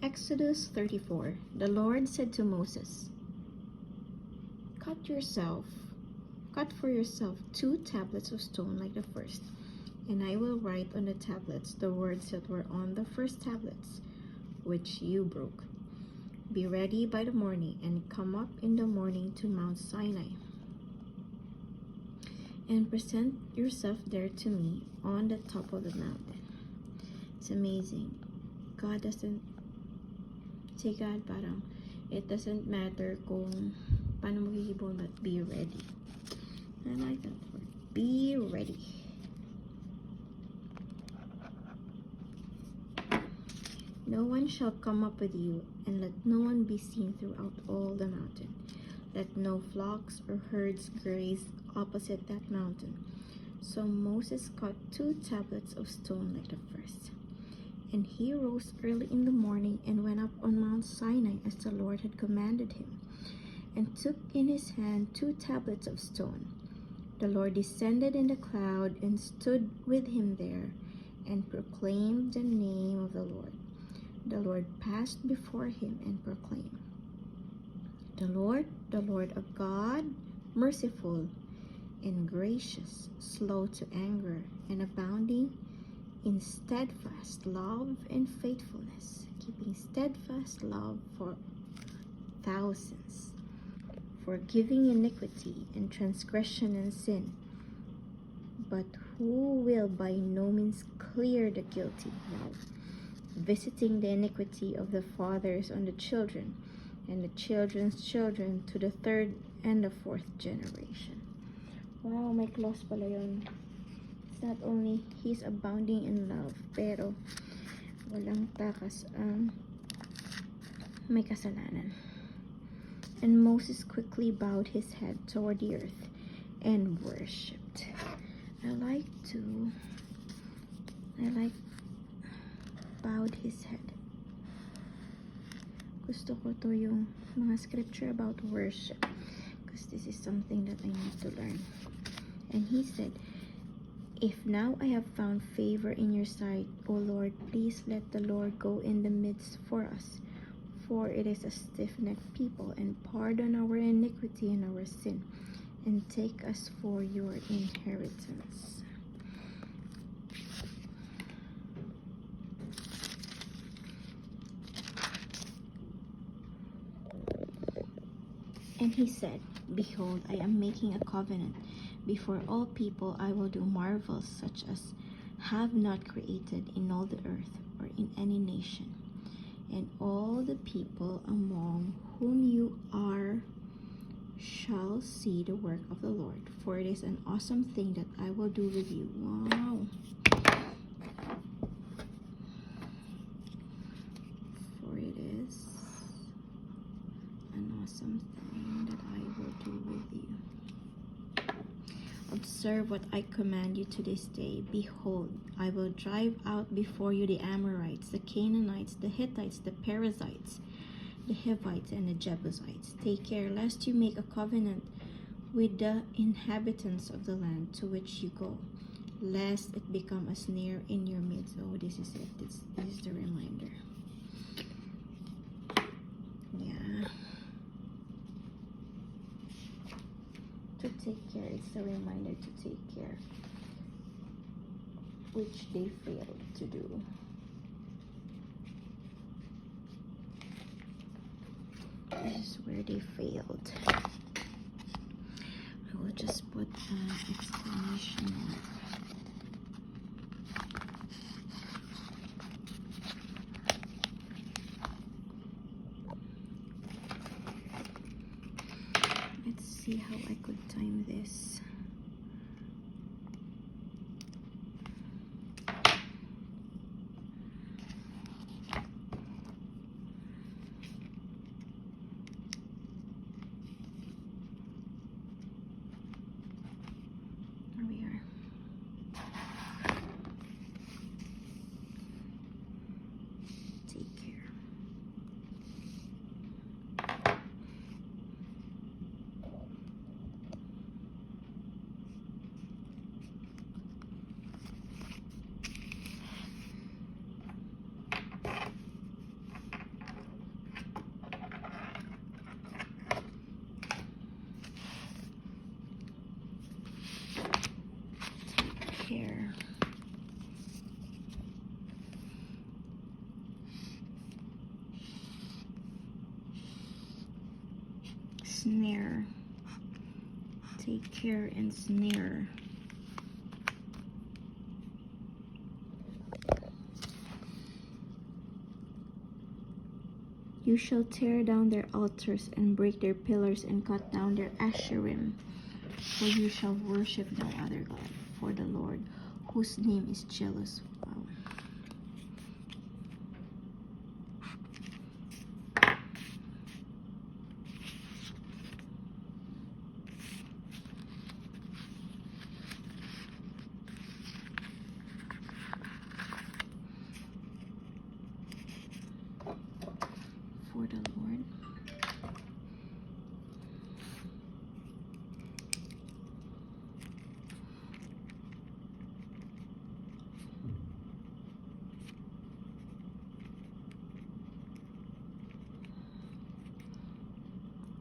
Exodus 34. The Lord said to Moses, Cut for yourself 2 tablets of stone like the first, and I will write on the tablets the words that were on the first tablets, which you broke. Be ready by the morning, and come up in the morning to Mount Sinai, and present yourself there to me on the top of the mountain. It's amazing. God doesn't, si God parang, it doesn't matter kung paano magigibon, but be ready. I like that word. Be ready. No one shall come up with you, and let no one be seen throughout all the mountain. Let no flocks or herds graze opposite that mountain. So Moses cut 2 tablets of stone like the first. And he rose early in the morning and went up on Mount Sinai as the Lord had commanded him, and took in his hand 2 tablets of stone. The Lord descended in the cloud and stood with him there, and proclaimed the name of the Lord. The Lord passed before him and proclaimed, the Lord, a God, merciful and gracious, slow to anger, and abounding in steadfast love and faithfulness, keeping steadfast love for thousands, forgiving iniquity and transgression and sin, but who will by no means clear the guilty, visiting the iniquity of the fathers on the children, and the children's children to the 3rd and the 4th generation. Wow, may clause pala yun. It's not only He's abounding in love, pero walang takas ang may kasalanan. And Moses quickly bowed his head toward the earth and worshipped. I like bowed his head. Gusto ko to yung mga scripture about worship, because this is something that I need to learn. And he said, If now I have found favor in your sight, O Lord, please let the Lord go in the midst for us, for it is a stiff-necked people, and pardon our iniquity and our sin, and take us for your inheritance. And he said, Behold, I am making a covenant. Before all people I will do marvels such as have not created in all the earth or in any nation. And all the people among whom you are shall see the work of the Lord, for it is an awesome thing that I will do with you. Wow. For it is an awesome thing that I will do with you. Observe what I command you to this day. Behold, I will drive out before you the Amorites, the Canaanites, the Hittites, the Perizzites, the Hivites, and the Jebusites. Take care lest you make a covenant with the inhabitants of the land to which you go, lest it become a snare in your midst. Oh, this is it. This is the reminder. Yeah. To take care. It's a reminder to take care, which they failed to do. This is where they failed. I will just put an exclamation mark. Let's see how I could time this. There we are. Take care. snare. Take care and snare. You shall tear down their altars and break their pillars and cut down their asherim. For you shall worship no other God, for the Lord, whose name is jealous. Wow. For the Lord.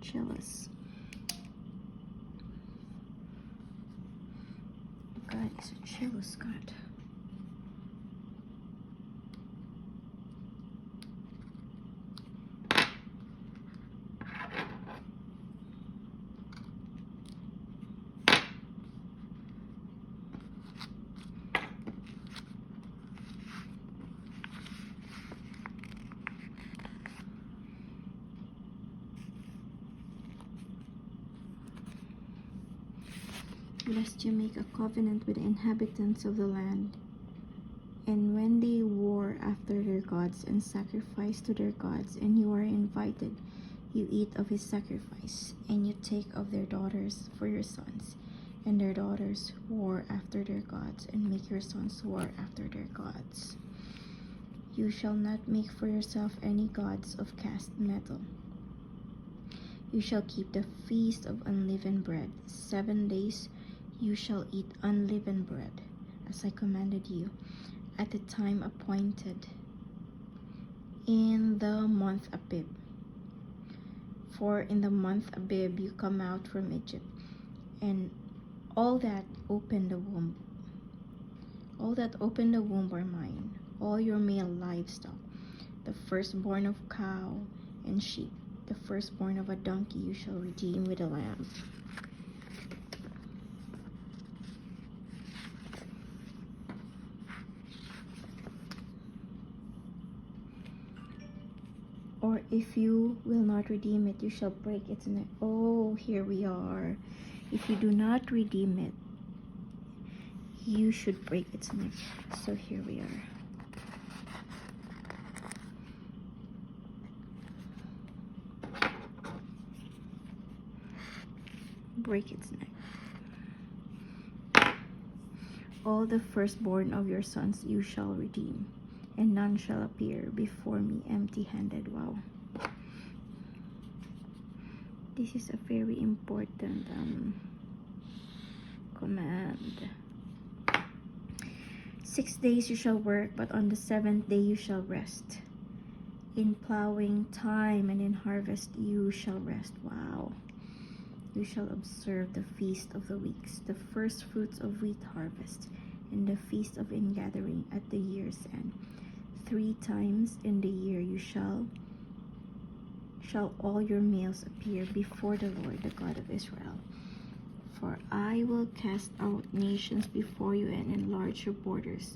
Jealous. God is a jealous God. Lest you make a covenant with the inhabitants of the land, and when they war after their gods and sacrifice to their gods, and you are invited, you eat of his sacrifice, and you take of their daughters for your sons, and their daughters war after their gods, and make your sons war after their gods. You shall not make for yourself any gods of cast metal. You shall keep the feast of unleavened bread. 7 days you shall eat unleavened bread, as I commanded you, at the time appointed in the month Abib. For in the month Abib you come out from Egypt, and all that open the womb are mine, all your male livestock, the firstborn of cow and sheep, the firstborn of a donkey you shall redeem with a lamb. Or if you will not redeem it, you shall break its neck. Oh, here we are. If you do not redeem it, you should break its neck. So here we are. Break its neck. All the firstborn of your sons you shall redeem, and none shall appear before me empty-handed. Wow. This is a very important command. 6 days you shall work, but on the 7th day you shall rest. In plowing time and in harvest you shall rest. Wow. You shall observe the feast of the weeks, the first fruits of wheat harvest, and the feast of ingathering at the year's end. 3 times in the year you shall all your males appear before the Lord, the God of Israel. For I will cast out nations before you and enlarge your borders.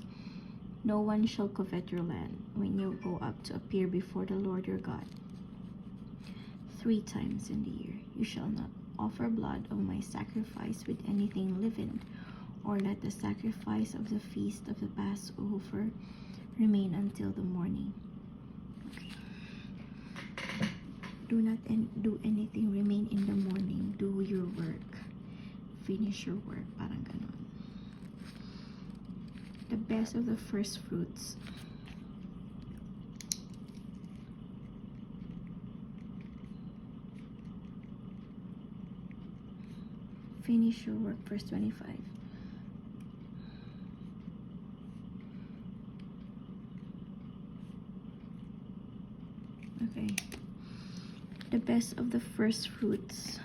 No one shall covet your land when you go up to appear before the Lord your God. 3 times in the year you shall not offer blood of my sacrifice with anything living, or let the sacrifice of the feast of the Passover remain until the morning. Okay. Do not do anything remain in the morning. Do your work. Finish your work. Parang ganon. The best of the first fruits. Finish your work. Verse 25. Okay. The best of the first fruits.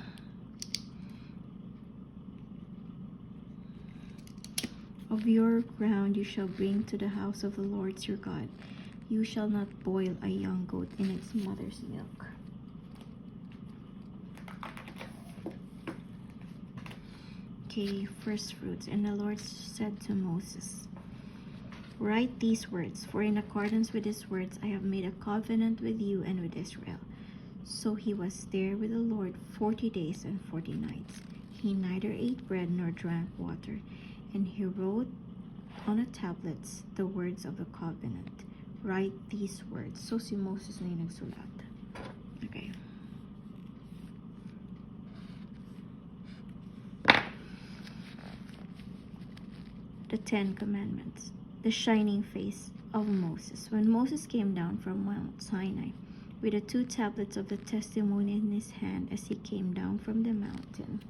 Of your ground you shall bring to the house of the Lord your God. You shall not boil a young goat in its mother's milk. Okay, first fruits. And the Lord said to Moses, write these words, for in accordance with these words I have made a covenant with you and with Israel. So he was there with the Lord 40 days and 40 nights. He neither ate bread nor drank water. And he wrote on the tablets the words of the covenant. Write these words. So si Moses na yung nagsulat. Okay. The Ten Commandments. The shining face of Moses. When Moses came down from Mount Sinai with the 2 tablets of the testimony in his hand as he came down from the mountain.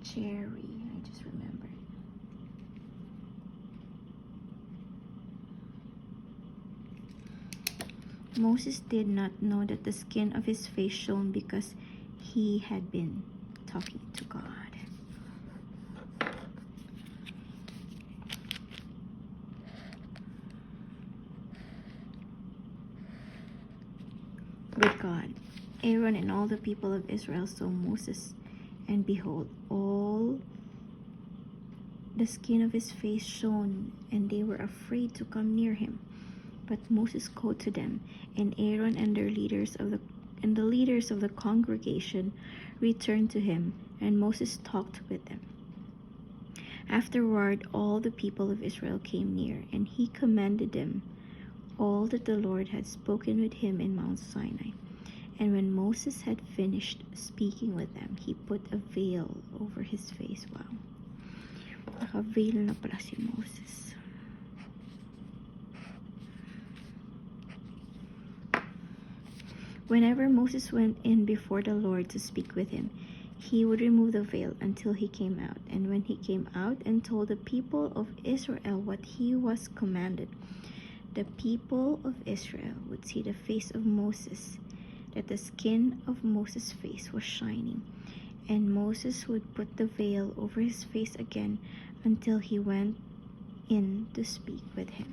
Cherry, I just remembered. Moses did not know that the skin of his face shone because he had been talking to God. With God, Aaron and all the people of Israel saw Moses, and behold, all the skin of his face shone, and they were afraid to come near him. But Moses called to them, and Aaron and the leaders of the congregation returned to him, and Moses talked with them. Afterward, all the people of Israel came near, and he commanded them all that the Lord had spoken with him in Mount Sinai. And when Moses had finished speaking with them, he put a veil over his face. Wow. Naka-veil na pala si Moses. Whenever Moses went in before the Lord to speak with him, he would remove the veil until he came out. And when he came out and told the people of Israel what he was commanded, the people of Israel would see the face of Moses, that the skin of Moses' face was shining. And Moses would put the veil over his face again until he went in to speak with him.